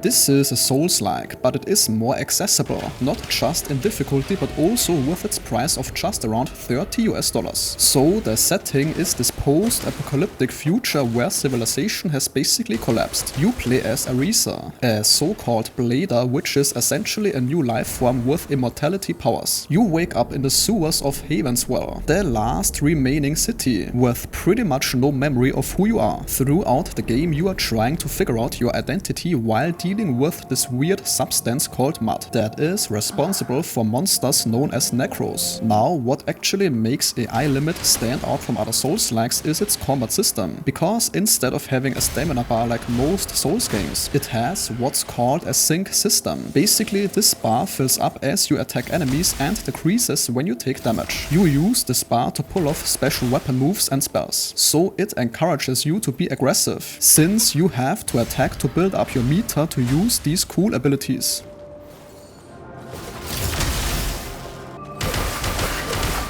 This is a Souls-like, but it is more accessible, not just in difficulty but also with its price of just around $30 US. So the setting is this post-apocalyptic future where civilization has basically collapsed. You play as Arrisa, a so-called blader, which is essentially a new life form with immortality powers. You wake up in the sewers of Havenswell, the last remaining city, with pretty much no memory of who you are. Throughout the game you are trying to figure out your identity while dealing with this weird substance called mud that is responsible for monsters known as necros. Now, what actually makes AI Limit stand out from other Souls-likes is its combat system, because instead of having a stamina bar like most Souls games, it has what's called a sync system. Basically, this bar fills up as you attack enemies and decreases when you take damage. You use this bar to pull off special weapon moves and spells, so it encourages you to be aggressive, since you have to attack to build up your meter to use these cool abilities.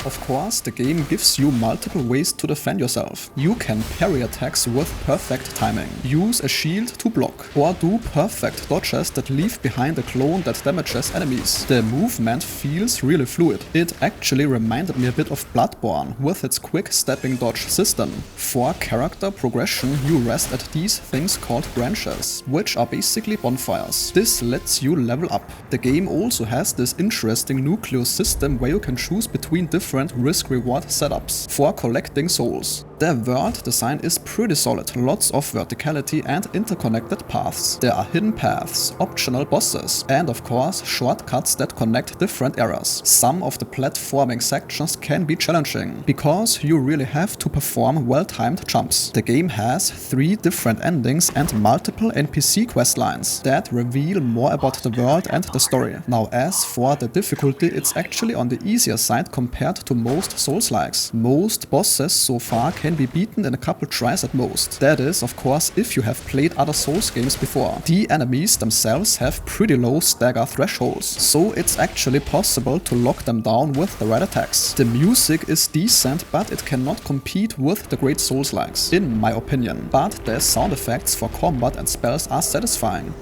Of course, the game gives you multiple ways to defend yourself. You can parry attacks with perfect timing, use a shield to block, or do perfect dodges that leave behind a clone that damages enemies. The movement feels really fluid. It actually reminded me a bit of Bloodborne with its quick stepping dodge system. For character progression, you rest at these things called branches, which are basically bonfires. This lets you level up. The game also has this interesting Nucleus System where you can choose between different risk-reward setups for collecting souls. The world design is pretty solid, lots of verticality and interconnected paths. There are hidden paths, optional bosses, and of course shortcuts that connect different areas. Some of the platforming sections can be challenging, because you really have to perform well-timed jumps. The game has 3 different endings and multiple NPC quest lines that reveal more about the world and the story. Now, as for the difficulty, it's actually on the easier side compared to most Souls-likes. Most bosses so far can be beaten in a couple tries at most. That is, of course, if you have played other Souls games before. The enemies themselves have pretty low stagger thresholds, so it's actually possible to lock them down with the right attacks. The music is decent, but it cannot compete with the great Souls-likes, in my opinion. But the sound effects for combat and spells are satisfying.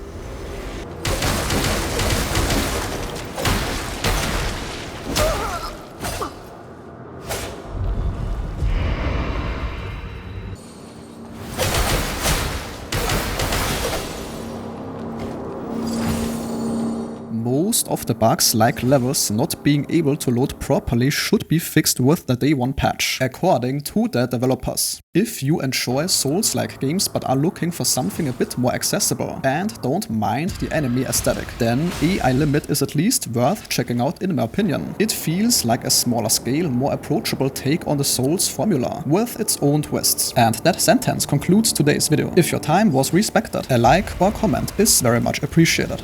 Most of the bugs, like levels not being able to load properly, should be fixed with the Day 1 patch, according to the developers. If you enjoy Souls-like games but are looking for something a bit more accessible and don't mind the enemy aesthetic, then AI Limit is at least worth checking out in my opinion. It feels like a smaller scale, more approachable take on the Souls formula, with its own twists. And that sentence concludes today's video. If your time was respected, a like or comment is very much appreciated.